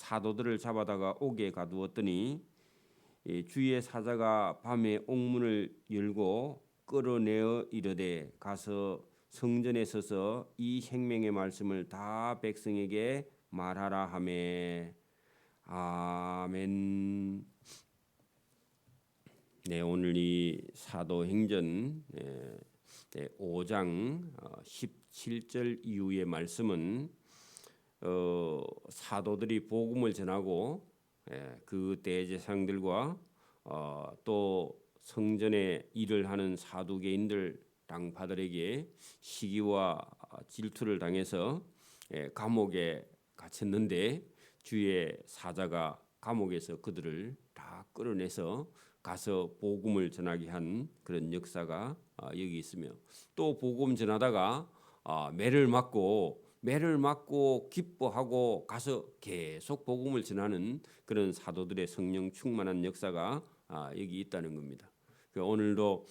사도들을 잡아다가 옥에 가두었더니 주의 사자가 밤에 옥문을 열고 끌어내어 이르되 가서 성전에 서서 이 생명의 말씀을 다 백성에게 말하라 하매. 아멘. 네, 오늘 이 사도행전 5장 17절 이후의 말씀은 사도들이 복음을 전하고 그 대제사장들과 또 성전에 일을 하는 사두개인들 당파들에게 시기와 질투를 당해서 감옥에 갇혔는데 주의 사자가 감옥에서 그들을 다 끌어내서 가서 복음을 전하게 한 그런 역사가 여기 있으며, 또 복음 전하다가 매를 맞고 기뻐하고 가서 계속 복음을 전하는 그런 사도들의 성령 충만한 역사가 여기 있다는 겁니다. 오늘도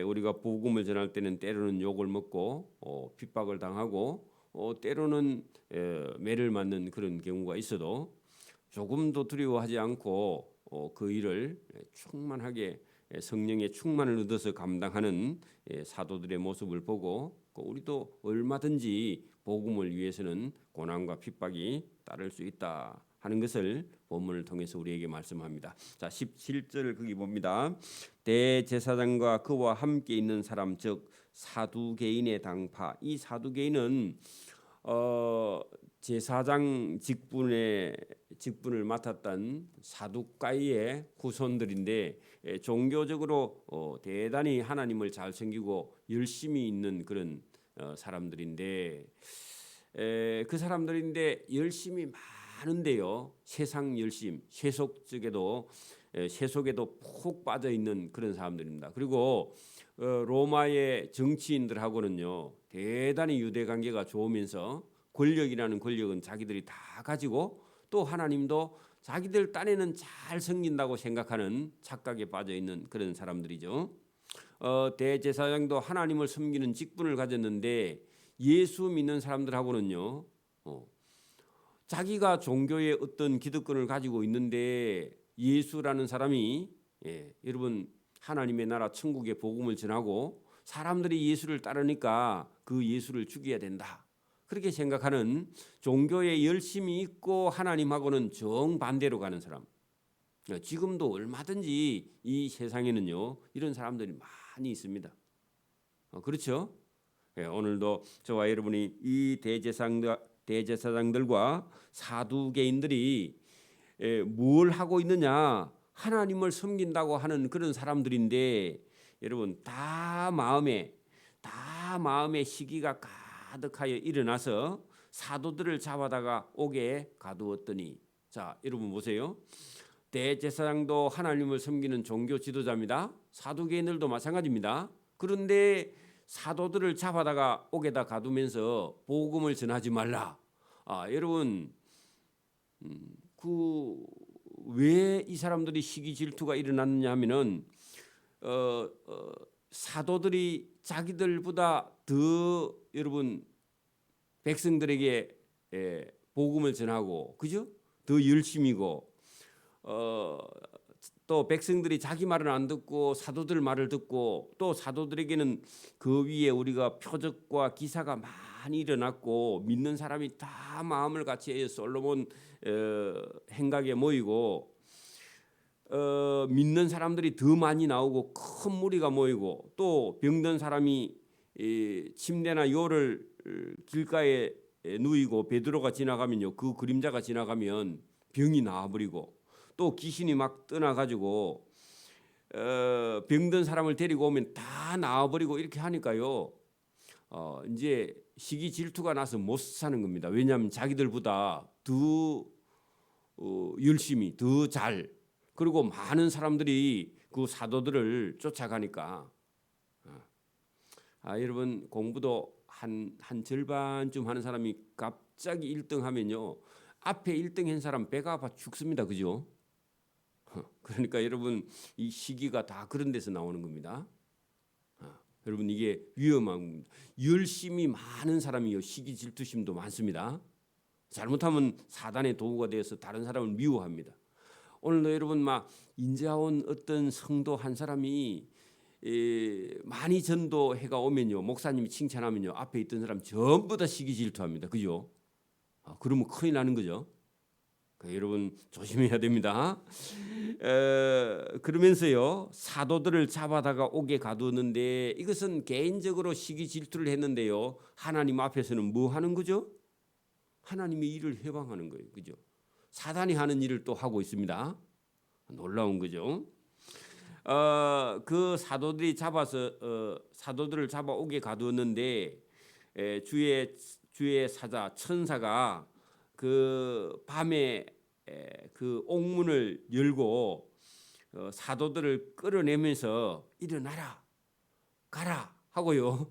우리가 복음을 전할 때는 때로는 욕을 먹고 핍박을 당하고 때로는 매를 맞는 그런 경우가 있어도 조금도 두려워하지 않고 그 일을 충만하게 성령의 충만을 얻어서 감당하는 사도들의 모습을 보고 우리도 얼마든지 복음을 위해서는 고난과 핍박이 따를 수 있다 하는 것을 본문을 통해서 우리에게 말씀합니다. 자, 17절 거기 봅니다. 대제사장과 그와 함께 있는 사람 즉 사두개인의 당파. 이 사두개인은 제사장 직분을 맡았던 사두가이의 후손들인데 종교적으로 대단히 하나님을 잘 섬기고 열심히 있는 그런 사람들인데 그 사람들인데 열심이 많은데요. 세상 열심, 세속에도 푹 빠져 있는 그런 사람들입니다. 그리고 로마의 정치인들하고는요 대단히 유대 관계가 좋으면서 권력이라는 권력은 자기들이 다 가지고 또 하나님도 자기들 딴에는 잘 섬긴다고 생각하는 착각에 빠져 있는 그런 사람들이죠. 대제사장도 하나님을 섬기는 직분을 가졌는데 예수 믿는 사람들하고는요 자기가 종교의 어떤 기득권을 가지고 있는데 예수라는 사람이 여러분 하나님의 나라 천국의 복음을 전하고 사람들이 예수를 따르니까 그 예수를 죽여야 된다. 그렇게 생각하는 종교에 열심히 있고 하나님하고는 정반대로 가는 사람. 지금도 얼마든지 이 세상에는요 이런 사람들이 많이 있습니다. 그렇죠? 오늘도 저와 여러분이 이 대제사장들과 사두개인들이 뭘 하고 있느냐, 하나님을 섬긴다고 하는 그런 사람들인데 여러분 다 마음에 시기가 가득하여 일어나서 사도들을 잡아다가 옥에 가두었더니, 자 여러분 보세요. 대제사장도 하나님을 섬기는 종교 지도자입니다. 사두개인들도 마찬가지입니다. 그런데 사도들을 잡아다가 옥에다 가두면서 복음을 전하지 말라. 여러분 왜 이 사람들이 시기 질투가 일어났느냐 하면은 사도들이 자기들보다 더 여러분 백성들에게 복음을 전하고 그죠? 더 열심이고 또 백성들이 자기 말을 안 듣고 사도들 말을 듣고 또 사도들에게는 그 위에 우리가 표적과 기사가 많이 일어났고 믿는 사람이 다 마음을 같이 해서 솔로몬 행각에 모이고 믿는 사람들이 더 많이 나오고 큰 무리가 모이고 또 병든 사람이 침대나 요를 길가에 누이고 베드로가 지나가면요 그 그림자가 지나가면 병이 나와버리고 또 귀신이 막 떠나가지고 병든 사람을 데리고 오면 다 나와버리고 이렇게 하니까요 이제 시기 질투가 나서 못 사는 겁니다. 왜냐하면 자기들보다 더 열심히 더 잘 그리고 많은 사람들이 그 사도들을 쫓아가니까 여러분 공부도 한 절반쯤 하는 사람이 갑자기 1등 하면요 앞에 1등 한 사람 배가 아파 죽습니다. 그죠? 그러니까 여러분 이 시기가 다 그런 데서 나오는 겁니다. 여러분 이게 위험한 겁니다. 열심히 많은 사람이요 시기 질투심도 많습니다. 잘못하면 사단의 도구가 되어서 다른 사람을 미워합니다. 오늘도 여러분 막 인자온 어떤 성도 한 사람이 많이 전도해가 오면요, 목사님이 칭찬하면요, 앞에 있던 사람 전부 다 시기 질투합니다. 그죠? 그러면 큰일 나는 거죠. 여러분 조심해야 됩니다. 그러면서요, 사도들을 잡아다가 옥에 가두었는데 이것은 개인적으로 시기 질투를 했는데요, 하나님 앞에서는 뭐 하는 거죠? 하나님의 일을 해방하는 거예요. 그죠? 사단이 하는 일을 또 하고 있습니다. 놀라운 거죠. 그 사도들이 사도들을 잡아 옥에 가두었는데 주의 사자 천사가 그 밤에 그 옥문을 열고 사도들을 끌어내면서 일어나라, 가라 하고요.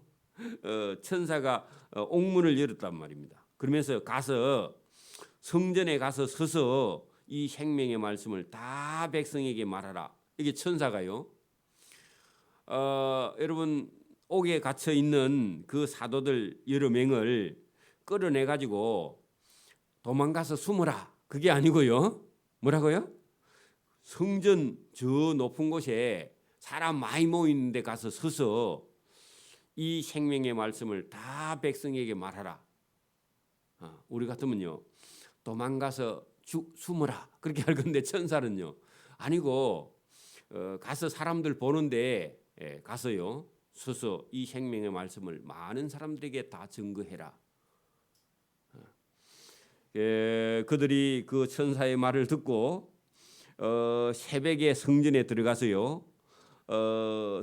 천사가 옥문을 열었단 말입니다. 그러면서 가서 성전에 가서 서서 이 생명의 말씀을 다 백성에게 말하라. 이게 천사가요. 여러분 옥에 갇혀 있는 그 사도들 여러 명을 끌어내 가지고 도망가서 숨어라. 그게 아니고요. 뭐라고요? 성전 저 높은 곳에 사람 많이 모이는 데 가서 서서 이 생명의 말씀을 다 백성에게 말하라. 우리 같으면요, 도망가서 숨어라 그렇게 할 건데 천사는요 아니고 가서 사람들 보는데 가서요 서서 이 생명의 말씀을 많은 사람들에게 다 증거해라. 그들이 그 천사의 말을 듣고 새벽에 성전에 들어가서요,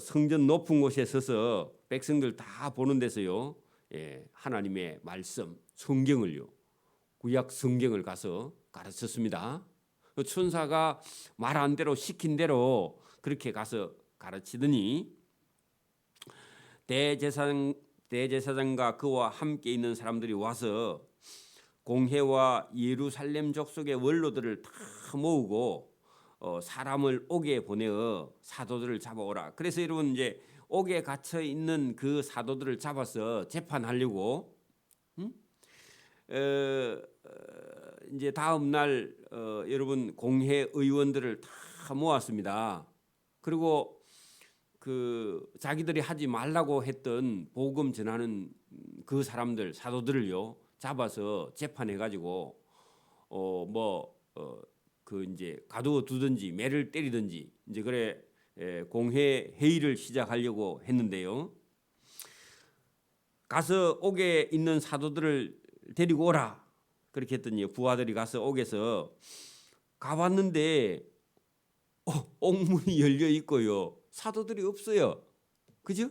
성전 높은 곳에 서서 백성들 다 보는 데서요, 하나님의 말씀 성경을요, 구약 성경을 가서 가르쳤습니다. 천사가 말한 대로 시킨 대로 그렇게 가서 가르치더니 대제사장과 그와 함께 있는 사람들이 와서 공회와 예루살렘 족속의 원로들을 다 모으고 사람을 옥에 보내어 사도들을 잡아오라. 그래서 여러분 이제 옥에 갇혀 있는 그 사도들을 잡아서 재판하려고 이제 다음 날 여러분 공회 의원들을 다 모았습니다. 그리고 그 자기들이 하지 말라고 했던 복음 전하는 그 사람들 사도들을요 잡아서 재판해 가지고 그 이제 가두어 두든지 매를 때리든지 이제 그래 공회 회의를 시작하려고 했는데요. 가서 옥에 있는 사도들을 데리고 오라 그렇게 했더니 부하들이 가서 옥에서 가봤는데 옥문이 열려 있고요, 사도들이 없어요. 그죠?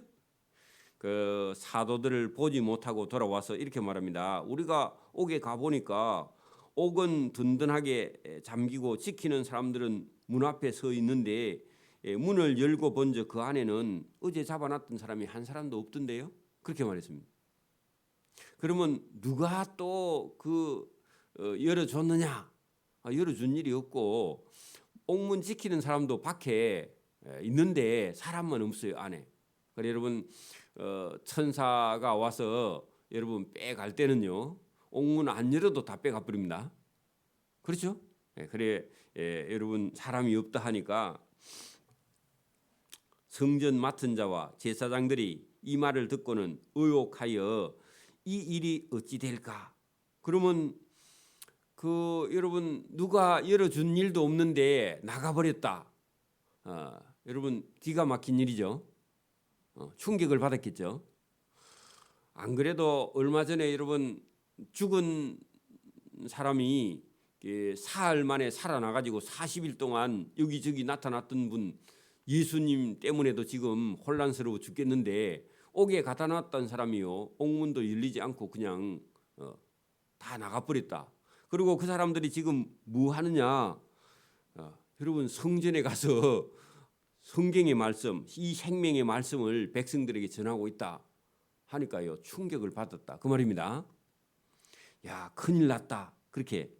그 사도들을 보지 못하고 돌아와서 이렇게 말합니다. 우리가 옥에 가보니까 옥은 든든하게 잠기고 지키는 사람들은 문 앞에 서 있는데 문을 열고 본즉 그 안에는 어제 잡아놨던 사람이 한 사람도 없던데요. 그렇게 말했습니다. 그러면 누가 또 그 열어줬느냐? 열어준 일이 없고 옥문 지키는 사람도 밖에 있는데 사람만 없어요 안에. 그래 여러분 천사가 와서 여러분 빼갈 때는요 옥문 안 열어도 다 빼가 버립니다. 그렇죠? 그래 여러분 사람이 없다 하니까 성전 맡은 자와 제사장들이 이 말을 듣고는 의혹하여 이 일이 어찌 될까? 그러면 그 여러분 누가 열어준 일도 없는데 나가버렸다. 여러분 기가 막힌 일이죠. 충격을 받았겠죠. 안 그래도 얼마 전에 여러분 죽은 사람이 사흘 만에 살아나가지고 40일 동안 여기저기 나타났던 분 예수님 때문에도 지금 혼란스러워 죽겠는데 옥에 갖다 놨던 사람이요 옥문도 열리지 않고 그냥 다 나가버렸다. 그리고 그 사람들이 지금 뭐 하느냐? 여러분 성전에 가서 성경의 말씀, 이 생명의 말씀을 백성들에게 전하고 있다 하니까요 충격을 받았다 그 말입니다. 야 큰일 났다. 그렇게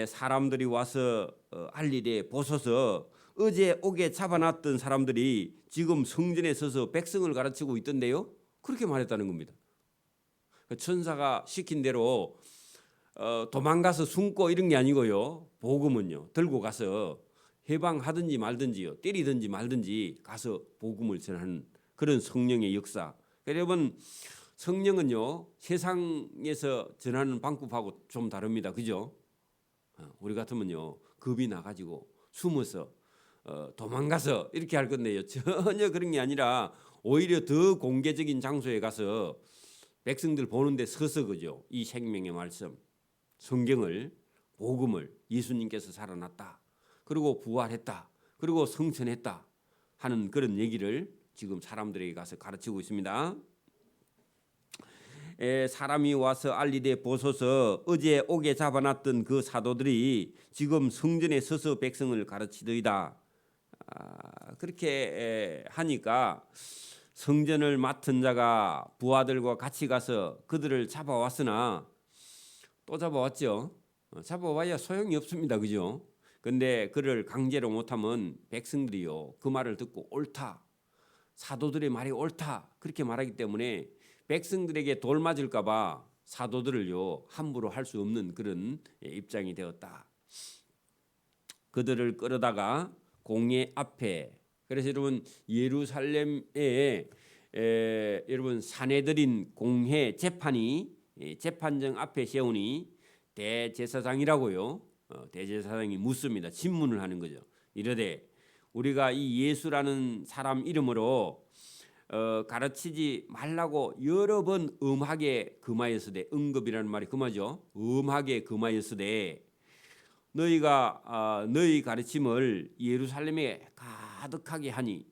사람들이 와서 알리되 보소서 어제 옥에 잡아놨던 사람들이 지금 성전에 서서 백성을 가르치고 있던데요. 그렇게 말했다는 겁니다. 천사가 시킨 대로 도망가서 숨고 이런 게 아니고요. 복음은요. 들고 가서 해방하든지 말든지요. 때리든지 말든지 가서 복음을 전하는 그런 성령의 역사. 여러분 성령은요. 세상에서 전하는 방법하고 좀 다릅니다. 그죠? 우리 같으면요. 겁이 나가지고 숨어서 도망가서 이렇게 할 건데요. 전혀 그런 게 아니라 오히려 더 공개적인 장소에 가서 백성들 보는 데 서서 그죠. 이 생명의 말씀, 성경을, 복음을 예수님께서 살아났다. 그리고 부활했다. 그리고 성천했다 하는 그런 얘기를 지금 사람들에게 가서 가르치고 있습니다. 사람이 와서 알리되 보소서 어제 옥에 잡아놨던 그 사도들이 지금 성전에 서서 백성을 가르치더이다. 그렇게 하니까 성전을 맡은 자가 부하들과 같이 가서 그들을 잡아왔으나 또 잡아왔죠. 잡아와야 소용이 없습니다. 그죠? 근데 그를 강제로 못하면 백성들이요 그 말을 듣고 옳다. 사도들의 말이 옳다. 그렇게 말하기 때문에 백성들에게 돌 맞을까 봐 사도들을요 함부로 할 수 없는 그런 입장이 되었다. 그들을 끌어다가 공회 앞에, 그래서 여러분 예루살렘에 여러분 사내들인 공회 재판이 재판정 앞에 세우니 대제사장이라고요. 대제사장이 묻습니다. 질문을 하는 거죠. 이르되 우리가 이 예수라는 사람 이름으로 가르치지 말라고 여러 번 엄하게 금하였으되, 응급이라는 말이 금하죠. 엄하게 금하였으되 너희가 너희 가르침을 예루살렘에 가득하게 하니,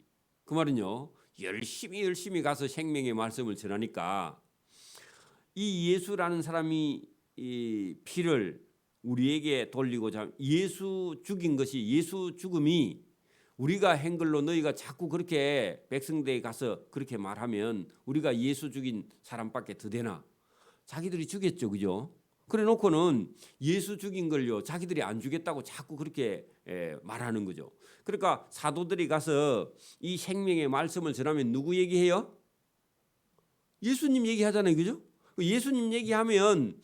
그 말은요 열심히 가서 생명의 말씀을 전하니까 이 예수라는 사람이 이 피를 우리에게 돌리고자, 예수 죽인 것이, 예수 죽음이 우리가 한 걸로 너희가 자꾸 그렇게 백성대에 가서 그렇게 말하면 우리가 예수 죽인 사람밖에 더 되나? 자기들이 죽였죠, 그죠? 그래 놓고는 예수 죽인 걸요 자기들이 안 죽였다고 자꾸 그렇게 말하는 거죠. 그러니까 사도들이 가서 이 생명의 말씀을 전하면 누구 얘기해요? 예수님 얘기하잖아요, 그죠? 예수님 얘기하면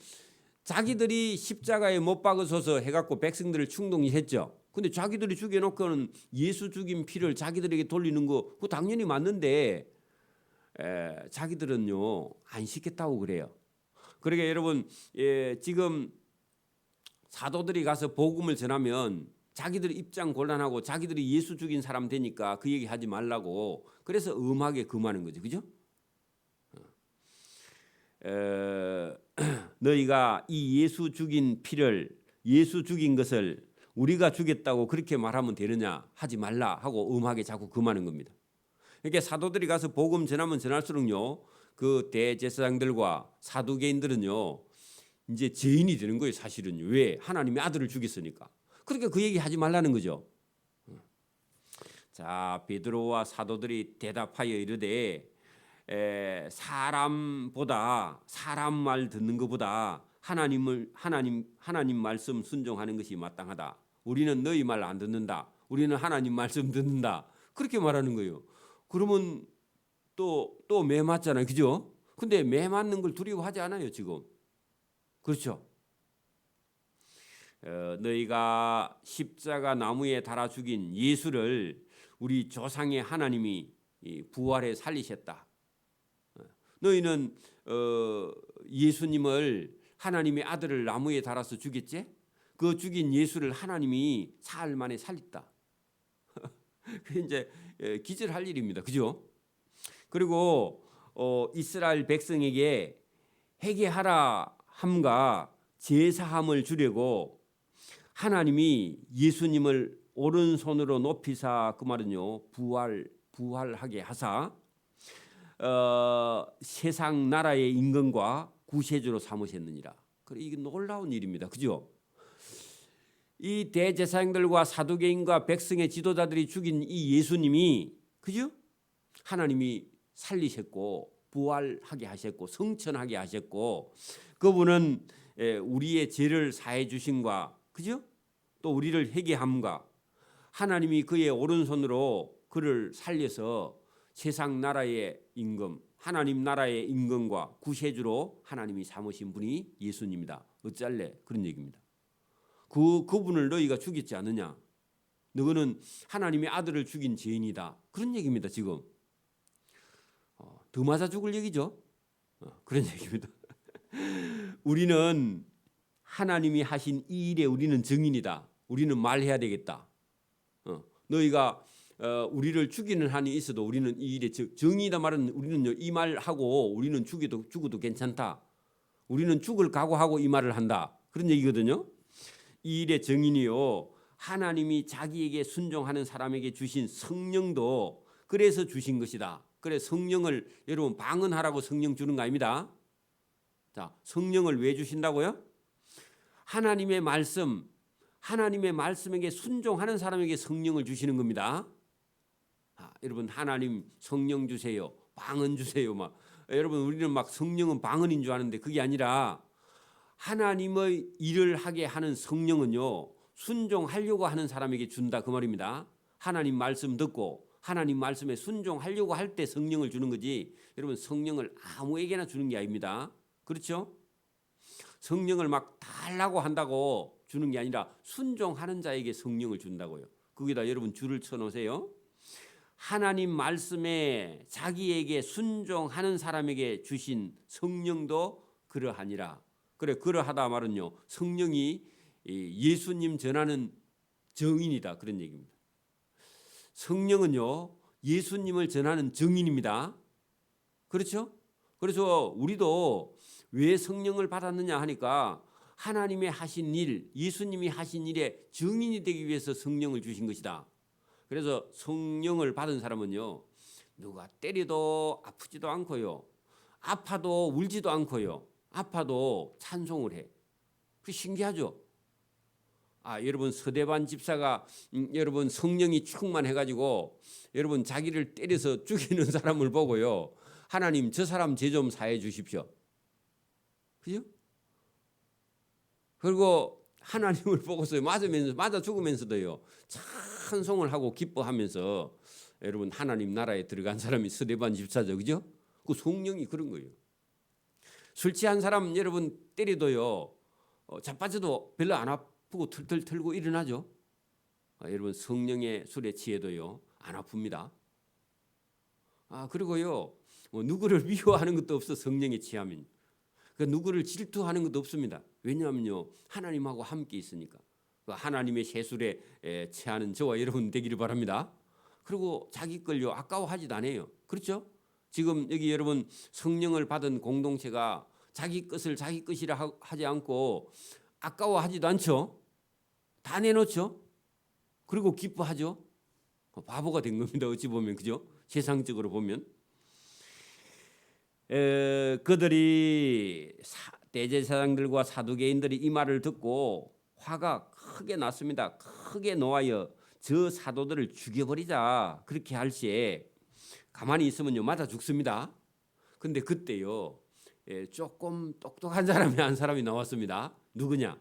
자기들이 십자가에 못 박으셔서 해갖고 백성들을 충동했죠. 근데 자기들이 죽여놓고는 예수 죽인 피를 자기들에게 돌리는 거 그거 당연히 맞는데 자기들은요 안 시켰다고 그래요. 그러니까 여러분 지금 사도들이 가서 복음을 전하면 자기들 입장 곤란하고 자기들이 예수 죽인 사람 되니까 그 얘기 하지 말라고 그래서 엄하게 금하는 거죠, 그죠? 너희가 이 예수 죽인 피를, 예수 죽인 것을 우리가 죽였다고 그렇게 말하면 되느냐, 하지 말라 하고 엄하게 자꾸 금하는 겁니다. 그러니까 사도들이 가서 복음 전하면 전할수록요 그 대제사장들과 사두개인들은요 이제 죄인이 되는 거예요. 사실은 왜? 하나님의 아들을 죽였으니까. 그러니까 그 얘기 하지 말라는 거죠. 자, 베드로와 사도들이 대답하여 이르되 사람보다, 사람 말 듣는 것보다 하나님 말씀 순종하는 것이 마땅하다. 우리는 너희 말 안 듣는다. 우리는 하나님 말씀 듣는다. 그렇게 말하는 거예요. 그러면 또 매 맞잖아요, 그죠? 근데 매 맞는 걸 두려워하지 않아요, 지금. 그렇죠? 너희가 십자가 나무에 달아 죽인 예수를 우리 조상의 하나님이 부활해 살리셨다. 너희는 예수님을, 하나님의 아들을 나무에 달아서 죽였지? 그 죽인 예수를 하나님이 사흘 만에 살렸다. 그 이제 기절할 일입니다, 그죠? 그리고 이스라엘 백성에게 회개하라 함과 제사함을 주려고 하나님이 예수님을 오른손으로 높이사, 그 말은요 부활하게 하사 세상 나라의 임금과 구세주로 삼으셨느니라. 그래, 이게 놀라운 일입니다, 그죠? 이 대제사장들과 사두개인과 백성의 지도자들이 죽인 이 예수님이, 그죠? 하나님이 살리셨고 부활하게 하셨고 성천하게 하셨고, 그분은 우리의 죄를 사해 주심과, 그죠? 또 우리를 회개함과 하나님이 그의 오른손으로 그를 살려서 세상 나라의 임금, 하나님 나라의 임금과 구세주로 하나님이 삼으신 분이 예수님이다. 어쩔래? 그런 얘기입니다. 그분을 너희가 죽였지 않느냐? 너는 하나님의 아들을 죽인 죄인이다. 그런 얘기입니다. 지금 더 맞아 죽을 얘기죠. 그런 얘기입니다. 우리는 하나님이 하신 이 일에 우리는 증인이다. 우리는 말해야 되겠다. 너희가 우리를 죽이는 한이 있어도 우리는 이 일에 정의이다 말은 우리는 이 말하고 우리는 죽어도 괜찮다. 우리는 죽을 각오하고 이 말을 한다. 그런 얘기거든요. 이 일의 증인이요. 하나님이 자기에게 순종하는 사람에게 주신 성령도 그래서 주신 것이다. 그래 성령을 여러분 방언하라고 성령 주는 거 아닙니다. 자, 성령을 왜 주신다고요? 하나님의 말씀에게 순종하는 사람에게 성령을 주시는 겁니다. 여러분 하나님 성령 주세요. 방언 주세요. 여러분 우리는 성령은 방언인 줄 아는데 그게 아니라 하나님의 일을 하게 하는 성령은요. 순종하려고 하는 사람에게 준다 그 말입니다. 하나님 말씀 듣고 하나님 말씀에 순종하려고 할 때 성령을 주는 거지. 여러분 성령을 아무에게나 주는 게 아닙니다. 그렇죠? 성령을 달라고 한다고 주는 게 아니라 순종하는 자에게 성령을 준다고요. 거기다 여러분 줄을 쳐놓으세요. 하나님 말씀에 자기에게 순종하는 사람에게 주신 성령도 그러하니라. 그래 그러하다 말은요. 성령이 예수님 전하는 증인이다 그런 얘기입니다. 성령은요. 예수님을 전하는 증인입니다. 그렇죠? 그래서 우리도 왜 성령을 받았느냐 하니까 하나님의 하신 일, 예수님이 하신 일에 증인이 되기 위해서 성령을 주신 것이다. 그래서 성령을 받은 사람은요. 누가 때려도 아프지도 않고요. 아파도 울지도 않고요. 아파도 찬송을 해. 그 신기하죠? 여러분 서대반 집사가 여러분 성령이 충만해가지고 여러분 자기를 때려서 죽이는 사람을 보고요. 하나님 저 사람 죄 좀 사해 주십시오. 그죠? 그리고 하나님을 보고서 맞아 죽으면서도요. 찬송을 하고 기뻐하면서 여러분 하나님 나라에 들어간 사람이 서대반 집사죠. 그죠? 그 성령이 그런 거예요. 술 취한 사람 여러분 때려도요. 자빠져도 별로 안 아프고 털털 털고 일어나죠. 여러분 성령의 술에 취해도요. 안 아픕니다. 그리고요. 누구를 미워하는 것도 없어 성령에 취하면. 누구를 질투하는 것도 없습니다. 왜냐하면요. 하나님하고 함께 있으니까. 하나님의 세술에 취하는 저와 여러분 되기를 바랍니다. 그리고 자기 걸요. 아까워하지도 않아요. 그렇죠? 지금 여기 여러분 성령을 받은 공동체가 자기 것을 자기 것이라 하지 않고 아까워하지도 않죠. 다 내놓죠. 그리고 기뻐하죠. 바보가 된 겁니다. 어찌 보면 그죠? 세상적으로 보면. 그들이 대제사장들과 사두개인들이 이 말을 듣고 화가 크게 났습니다. 크게 노하여 저 사도들을 죽여버리자 그렇게 할 시에 가만히 있으면요 맞아 죽습니다. 근데 그때요 조금 똑똑한 사람이 한 사람이 나왔습니다. 누구냐?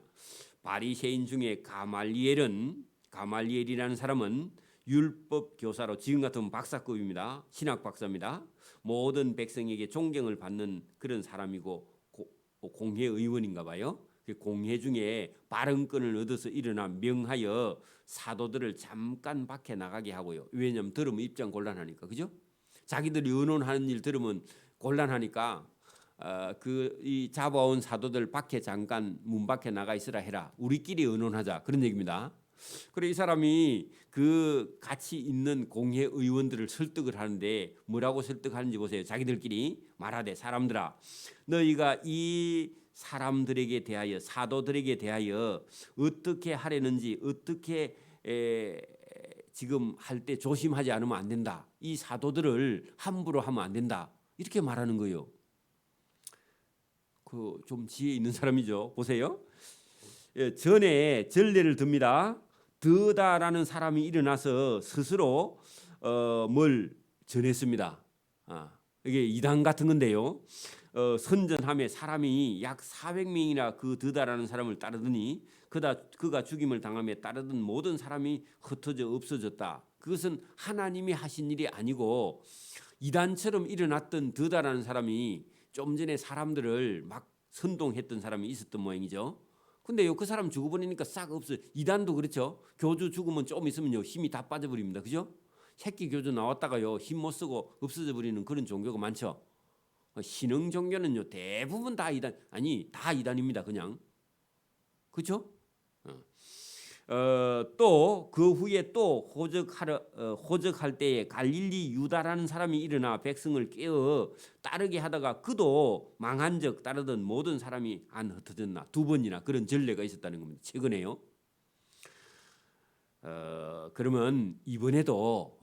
바리새인 중에 가말리엘이라는 사람은 율법 교사로 지금 같은 박사급입니다. 신학 박사입니다. 모든 백성에게 존경을 받는 그런 사람이고 공회 의원인가 봐요. 공회 중에 발언권을 얻어서 일어나 명하여 사도들을 잠깐 밖에 나가게 하고요. 왜냐하면 들으면 입장 곤란하니까. 그죠? 자기들이 의논하는 일 들으면 곤란하니까 이 잡아온 사도들 밖에 잠깐 문 밖에 나가 있으라 해라. 우리끼리 의논하자. 그런 얘기입니다. 그래 이 사람이 그 같이 있는 공회 의원들을 설득을 하는데 뭐라고 설득하는지 보세요. 자기들끼리 말하되 사람들아 너희가 이 사람들에게 대하여 사도들에게 대하여 어떻게 하려는지 어떻게 지금 할 때 조심하지 않으면 안 된다. 이 사도들을 함부로 하면 안 된다. 이렇게 말하는 거예요. 그 좀 지혜 있는 사람이죠. 보세요. 전에 전례를 듭니다. 드다라는 사람이 일어나서 스스로 뭘 전했습니다. 이게 이단 같은 건데요. 선전함에 사람이 약 400명이나 그 드다라는 사람을 따르더니 그가 죽임을 당함에 따르던 모든 사람이 흩어져 없어졌다. 그것은 하나님이 하신 일이 아니고 이단처럼 일어났던 드다라는 사람이 좀 전에 사람들을 막 선동했던 사람이 있었던 모양이죠. 근데요, 그 사람 죽어버리니까 싹 없어요. 이단도 그렇죠. 교주 죽으면 좀 있으면요 힘이 다 빠져버립니다. 그죠? 새끼 교주 나왔다가요 힘 못 쓰고 없어져 버리는 그런 종교가 많죠. 신흥 종교는요 대부분 다 이단, 아니 다 이단입니다. 그냥. 그렇죠? 또 그 후에 또 호적할 때에 갈릴리 유다라는 사람이 일어나 백성을 깨어 따르게 하다가 그도 망한 적 따르던 모든 사람이 안 흩어졌나. 2번이나 그런 전례가 있었다는 겁니다. 최근에요. 그러면 이번에도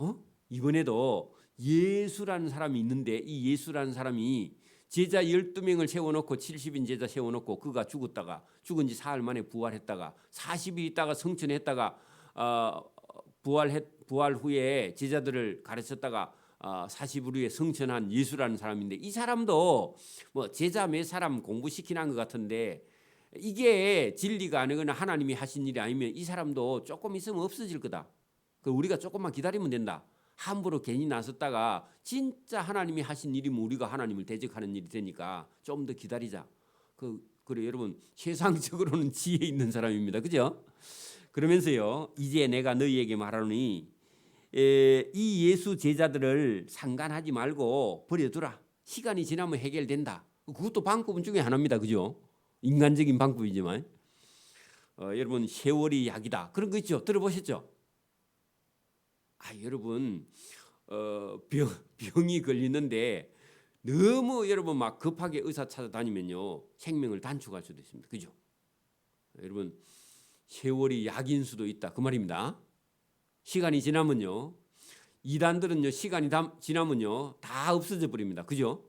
예수라는 사람이 있는데, 이 예수라는 사람이 제자 12명을 세워놓고 70인 제자 세워놓고 그가 죽은 지 사흘 만에 부활했다가 40일 있다가 성천했다가 부활 후에 제자들을 가르쳤다가 40일 후에 성천한 예수라는 사람인데, 이 사람도 뭐 제자 몇 사람 공부시키는 것 같은데 이게 진리가 아니거나 하나님이 하신 일이 아니면 이 사람도 조금 있으면 없어질 거다. 우리가 조금만 기다리면 된다. 함부로 괜히 나섰다가 진짜 하나님이 하신 일이면 우리가 하나님을 대적하는 일이 되니까 좀 더 기다리자. 그래 여러분, 세상적으로는 지혜 있는 사람입니다. 그죠? 그러면서요, 이제 내가 너희에게 말하노니 이 예수 제자들을 상관하지 말고 버려두라. 시간이 지나면 해결된다. 그것도 방법 중에 하나입니다. 그죠? 인간적인 방법이지만 여러분, 세월이 약이다. 그런 거 있죠? 들어보셨죠? 여러분 병이 걸리는데 너무 여러분 막 급하게 의사 찾아다니면요 생명을 단축할 수도 있습니다. 그죠? 여러분, 세월이 약인 수도 있다. 그 말입니다. 시간이 지나면요, 이단들은요 시간이 지나면요 다 없어져 버립니다. 그죠?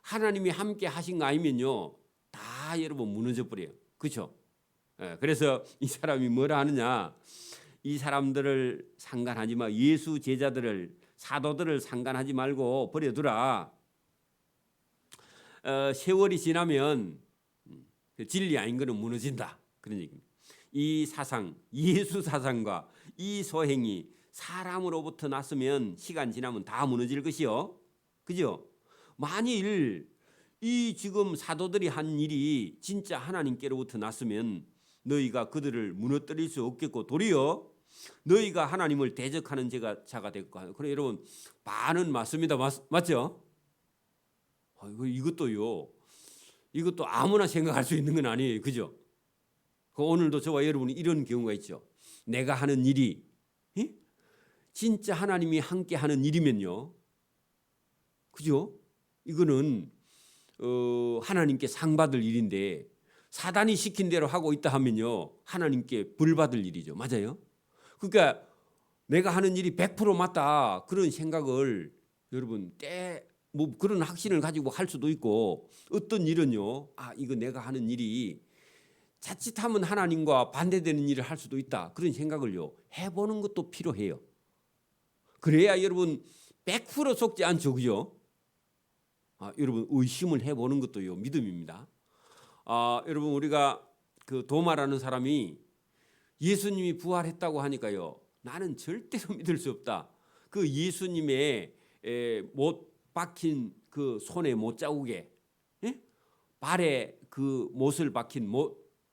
하나님이 함께 하신 거 아니면요 다 여러분 무너져 버려요. 그렇죠? 그래서 이 사람이 뭐라 하느냐, 이 사람들을 상관하지 마. 예수 제자들을, 사도들을 상관하지 말고 버려두라. 세월이 지나면 진리 아닌 거는 무너진다. 그런 얘기입니다. 이 사상, 예수 사상과 이 소행이 사람으로부터 났으면 시간 지나면 다 무너질 것이요. 그죠? 만일 이 지금 사도들이 한 일이 진짜 하나님께로부터 났으면 너희가 그들을 무너뜨릴 수 없겠고 도리어 너희가 하나님을 대적하는 자가 될 거예요. 그래 여러분, 반은 맞습니다. 맞죠? 이것도 아무나 생각할 수 있는 건 아니에요. 그죠? 오늘도 저와 여러분이 이런 경우가 있죠. 내가 하는 일이 진짜 하나님이 함께 하는 일이면요, 그죠? 이거는 하나님께 상 받을 일인데 사단이 시킨 대로 하고 있다 하면요 하나님께 벌 받을 일이죠. 맞아요? 그러니까 내가 하는 일이 100% 맞다 그런 생각을 여러분 뭐 그런 확신을 가지고 할 수도 있고, 어떤 일은요 이거 내가 하는 일이 자칫하면 하나님과 반대되는 일을 할 수도 있다 그런 생각을요 해보는 것도 필요해요. 그래야 여러분 100% 속지 않죠. 그죠? 여러분, 의심을 해보는 것도요 믿음입니다. 여러분, 우리가 그 도마라는 사람이 예수님이 부활했다고 하니까요 나는 절대로 믿을 수 없다. 그 예수님의 못 박힌 그 손에 못 자국에, 발에 그 못을 박힌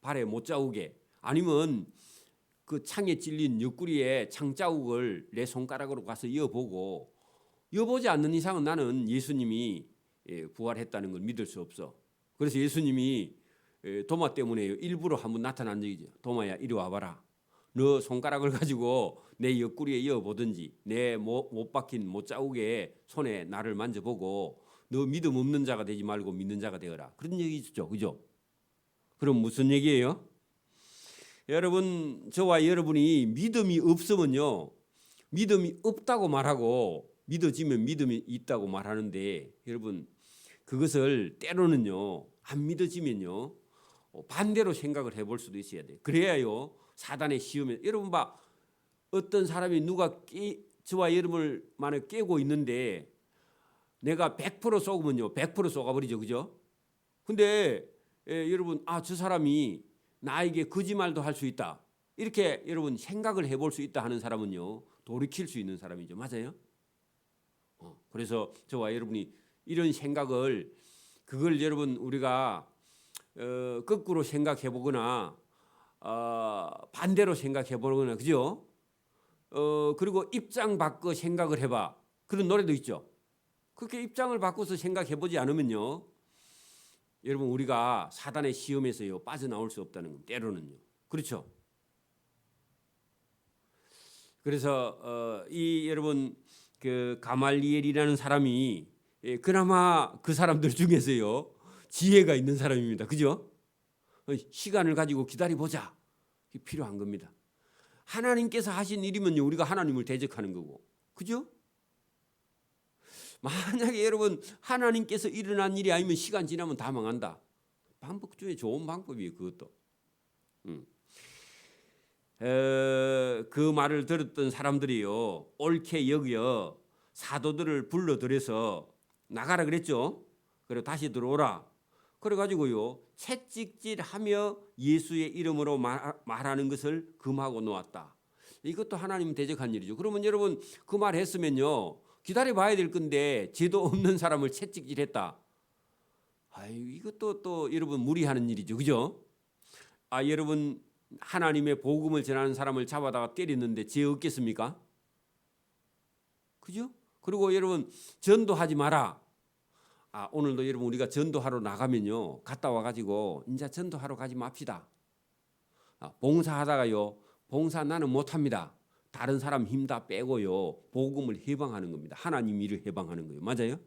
발에 못 자국에, 아니면 그 창에 찔린 옆구리에 창 자국을 내 손가락으로 가서 이어보지 않는 이상은 나는 예수님이 부활했다는 걸 믿을 수 없어. 그래서 예수님이 도마 때문에 일부러 한번 나타난 적이죠. 도마야, 이리 와봐라. 너 손가락을 가지고 내 옆구리에 이어보든지 내 못 박힌 못 자국에 손에 나를 만져보고 너 믿음 없는 자가 되지 말고 믿는 자가 되어라. 그런 얘기 있죠. 그죠? 그럼 무슨 얘기예요? 여러분, 저와 여러분이 믿음이 없으면요 믿음이 없다고 말하고 믿어지면 믿음이 있다고 말하는데, 여러분 그것을 때로는요 안 믿어지면요 반대로 생각을 해볼 수도 있어야 돼요. 그래야요 사단의 시험에, 여러분 봐, 어떤 사람이 누가 저와 여러분을 깨고 있는데 내가 100% 쏘으면요 100% 쏘가버리죠. 그죠? 근데 여러분, 저 사람이 나에게 거짓말도 할 수 있다 이렇게 여러분 생각을 해볼 수 있다 하는 사람은요 돌이킬 수 있는 사람이죠. 맞아요? 그래서 저와 여러분이 이런 생각을 그걸 여러분 우리가 거꾸로 생각해 보거나 반대로 생각해 보거나 그죠? 그리고 입장 바꿔 생각을 해봐. 그런 노래도 있죠. 그렇게 입장을 바꿔서 생각해 보지 않으면요, 여러분 우리가 사단의 시험에서요 빠져나올 수 없다는 건 때로는요. 그렇죠? 그래서 이 여러분 그 가말리엘이라는 사람이 그나마 그 사람들 중에서요 지혜가 있는 사람입니다. 그죠? 시간을 가지고 기다려 보자. 필요한 겁니다. 하나님께서 하신 일이면요 우리가 하나님을 대적하는 거고, 그죠? 만약에 여러분 하나님께서 일어난 일이 아니면 시간 지나면 다 망한다. 방법 중에 좋은 방법이에요. 그것도. 그 말을 들었던 사람들이요 옳게 여겨 사도들을 불러들여서 나가라 그랬죠. 그리고 다시 들어오라. 그래가지고요 채찍질하며 예수의 이름으로 말하는 것을 금하고 놓았다. 이것도 하나님 대적한 일이죠. 그러면 여러분 그 말 했으면요 기다려 봐야 될 건데 죄도 없는 사람을 채찍질했다. 이것도 또 여러분 무리하는 일이죠. 그죠? 여러분 하나님의 복음을 전하는 사람을 잡아다가 때렸는데 죄 없겠습니까? 그죠? 그리고 여러분 전도하지 마라. 오늘도 여러분 우리가 전도하러 나가면요 갔다 와가지고 이제 전도하러 가지 맙시다. 봉사하다가요 봉사 나는 못합니다. 다른 사람 힘 다 빼고요 복음을 해방하는 겁니다. 하나님 일을 해방하는 거예요. 맞아요?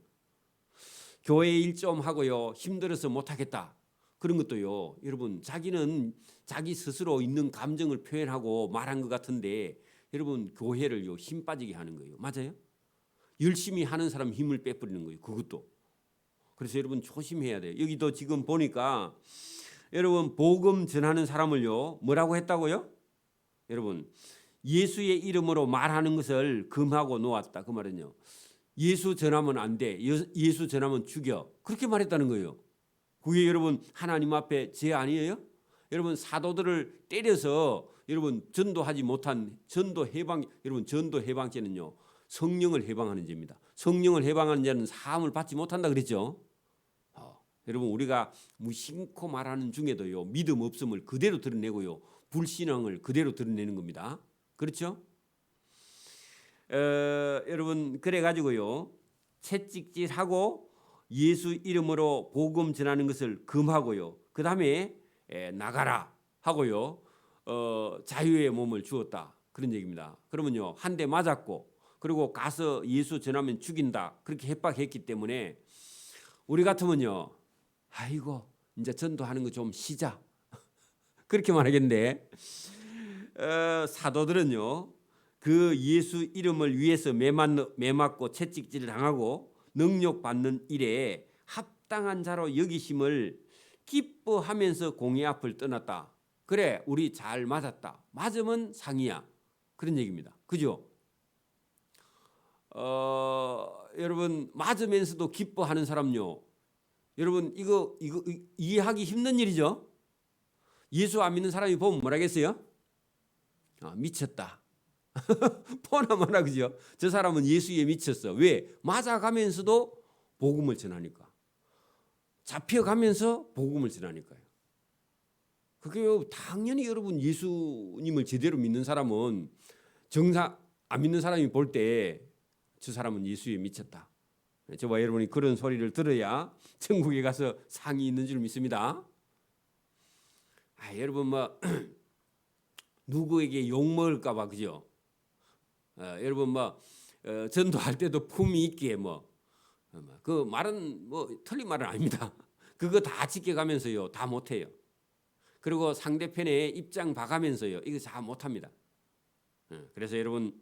교회 일 좀 하고요 힘들어서 못하겠다. 그런 것도요 여러분 자기는 자기 스스로 있는 감정을 표현하고 말한 것 같은데 여러분 교회를요 힘 빠지게 하는 거예요. 맞아요? 열심히 하는 사람 힘을 빼버리는 거예요. 그것도. 그래서 여러분 조심해야 돼요. 여기도 지금 보니까 여러분 복음 전하는 사람을요 뭐라고 했다고요? 여러분 예수의 이름으로 말하는 것을 금하고 놓았다. 그 말은요 예수 전하면 안 돼. 예수 전하면 죽여. 그렇게 말했다는 거예요. 그게 여러분 하나님 앞에 죄 아니에요? 여러분 사도들을 때려서 여러분 전도하지 못한 전도 해방, 여러분 전도 해방죄는요 성령을 해방하는 죄입니다. 성령을 해방하는 자는 사함을 받지 못한다 그랬죠. 여러분 우리가 무심코 말하는 중에도요 믿음 없음을 그대로 드러내고요 불신앙을 그대로 드러내는 겁니다. 그렇죠? 여러분 그래 가지고요 채찍질하고 예수 이름으로 복음 전하는 것을 금하고요. 그 다음에 나가라 하고요 자유의 몸을 주었다. 그런 얘기입니다. 그러면요 한 대 맞았고 그리고 가서 예수 전하면 죽인다. 그렇게 협박했기 때문에 우리 같으면요 아이고 이제 전도하는 거 좀 쉬자. 그렇게 말하겠는데 사도들은요 그 예수 이름을 위해서 매맞고 채찍질을 당하고 능욕받는 일에 합당한 자로 여기심을 기뻐하면서 공의 앞을 떠났다. 그래 우리 잘 맞았다. 맞으면 상이야. 그런 얘기입니다. 그죠? 여러분 맞으면서도 기뻐하는 사람요. 여러분 이거 이해하기 힘든 일이죠. 예수 안 믿는 사람이 보면 뭐라겠어요? 미쳤다. 포나마나 그죠? 저 사람은 예수에 미쳤어. 왜? 맞아가면서도 복음을 전하니까. 잡혀가면서 복음을 전하니까요. 그게 당연히 여러분 예수님을 제대로 믿는 사람은 정상 안 믿는 사람이 볼 때 저 사람은 예수에 미쳤다. 저와 여러분이 그런 소리를 들어야 천국에 가서 상이 있는 줄 믿습니다. 여러분 뭐 누구에게 욕 먹을까 봐 그죠? 여러분 뭐 전도할 때도 품위 있게 그 말은 틀린 말은 아닙니다. 그거 다 지켜가면서요 다 못해요. 그리고 상대편의 입장 봐가면서요 이거 다 못합니다. 그래서 여러분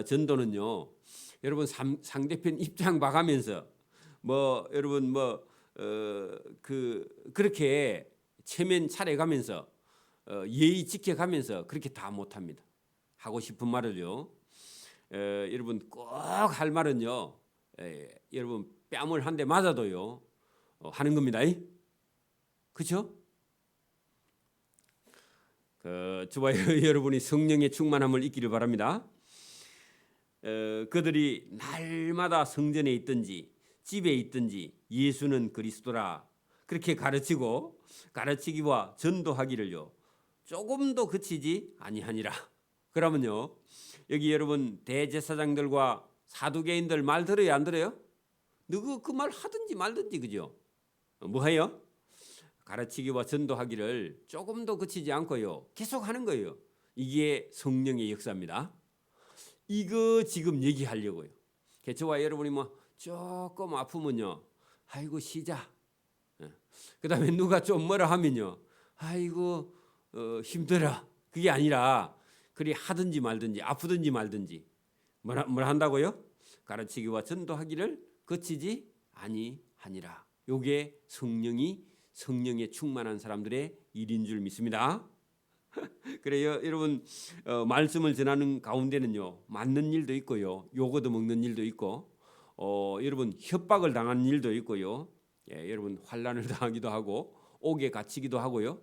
전도는요 여러분 상대편 입장 봐가면서 여러분 그렇게 체면 차려가면서 예의 지켜가면서 그렇게 다 못합니다. 하고 싶은 말을요 여러분 꼭 할 말은요 여러분 뺨을 한 대 맞아도요 하는 겁니다. 그렇죠? 저와 여러분이 성령의 충만함을 잊기를 바랍니다. 그들이 날마다 성전에 있든지 집에 있든지 예수는 그리스도라 그렇게 가르치기와 전도하기를요 조금도 그치지 아니하니라. 그러면요 여기 여러분 대제사장들과 사두개인들 말 들어요 안 들어요? 누구 그 말 하든지 말든지 그죠? 뭐해요? 가르치기와 전도하기를 조금도 그치지 않고요 계속 하는 거예요. 이게 성령의 역사입니다. 이거 지금 얘기하려고요. 저와 여러분이 뭐 조금 아프면요 아이고 쉬자. 그다음에 누가 좀 뭐라 하면요 아이고 힘들어. 그게 아니라 그리 하든지 말든지 아프든지 말든지 뭐라 한다고요? 가르치기와 전도하기를 그치지 아니하니라. 요게 성령에 충만한 사람들의 일인 줄 믿습니다. 그래요 여러분 말씀을 전하는 가운데는요 맞는 일도 있고요 요거도 먹는 일도 있고 여러분 협박을 당하는 일도 있고요 여러분 환난을 당하기도 하고 옥에 갇히기도 하고요.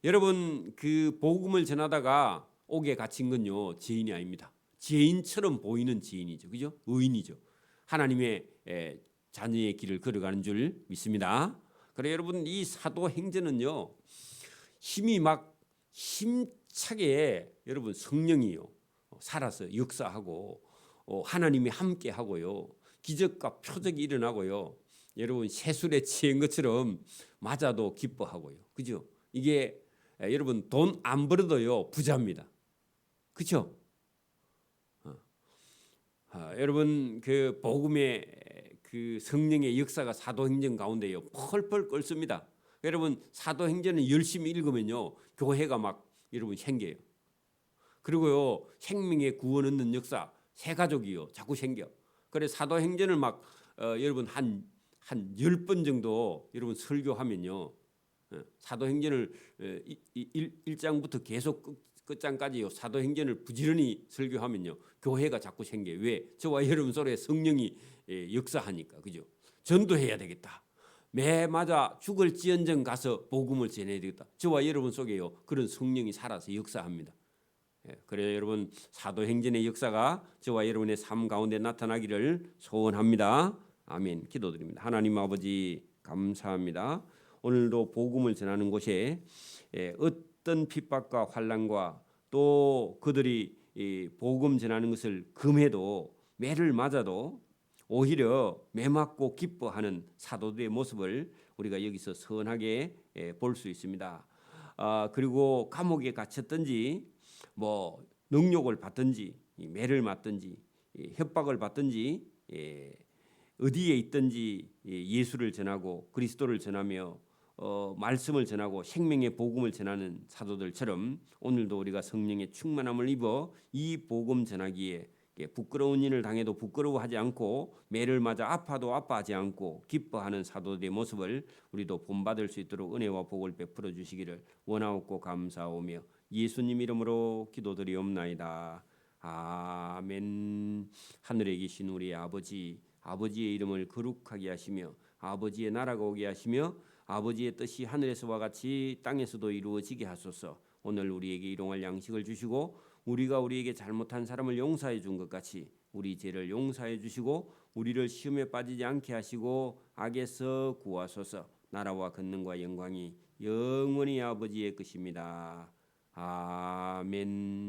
여러분 그 복음을 전하다가 옥에 갇힌 건요 죄인이 아닙니다. 죄인처럼 보이는 죄인이죠. 그죠? 의인이죠. 하나님의 자녀의 길을 걸어가는 줄 믿습니다. 그래 여러분 이 사도행전은요 힘이 막 힘차게 여러분 성령이요 살아서 역사하고 하나님이 함께 하고요 기적과 표적이 일어나고요 여러분 세술에 취한 것처럼 맞아도 기뻐하고요 그죠? 이게 여러분 돈 안 벌어도요 부자입니다. 그렇죠? 여러분 그 복음의 그 성령의 역사가 사도행전 가운데요 펄펄 끓습니다. 여러분 사도행전을 열심히 읽으면요 교회가 막 여러분 생겨요. 그리고요 생명의 구원 얻는 역사 새 가족이요 자꾸 생겨. 그래 사도행전을 막 여러분 한 10번 정도 여러분 설교하면요 사도행전을 1장부터 계속 끝장까지요 사도행전을 부지런히 설교하면요 교회가 자꾸 생겨요. 왜? 저와 여러분 속에 성령이 역사하니까. 그죠? 전도해야 되겠다. 매맞아 죽을지언정 가서 복음을 전해야 되겠다. 저와 여러분 속에요 그런 성령이 살아서 역사합니다. 그래요 여러분 사도행전의 역사가 저와 여러분의 삶 가운데 나타나기를 소원합니다. 아멘. 기도드립니다. 하나님 아버지 감사합니다. 오늘도 복음을 전하는 곳에 어떤 핍박과 환난과 또 그들이 복음 전하는 것을 금해도 매를 맞아도 오히려 매맞고 기뻐하는 사도들의 모습을 우리가 여기서 선하게 볼 수 있습니다. 그리고 감옥에 갇혔든지 뭐 능욕을 받든지 매를 맞든지 협박을 받든지 어디에 있든지 예수를 전하고 그리스도를 전하며 말씀을 전하고 생명의 복음을 전하는 사도들처럼 오늘도 우리가 성령의 충만함을 입어 이 복음 전하기에 부끄러운 일을 당해도 부끄러워하지 않고 매를 맞아 아파도 아파하지 않고 기뻐하는 사도들의 모습을 우리도 본받을 수 있도록 은혜와 복을 베풀어 주시기를 원하옵고 감사하오며 예수님 이름으로 기도드리옵나이다. 아멘. 하늘에 계신 우리 아버지의 이름을 거룩하게 하시며 아버지의 나라가 오게 하시며 아버지의 뜻이 하늘에서와 같이 땅에서도 이루어지게 하소서. 오늘 우리에게 일용할 양식을 주시고 우리가 우리에게 잘못한 사람을 용서해 준 것 같이 우리 죄를 용서해 주시고 우리를 시험에 빠지지 않게 하시고 악에서 구하소서. 나라와 권능과 영광이 영원히 아버지의 것입니다. 아멘.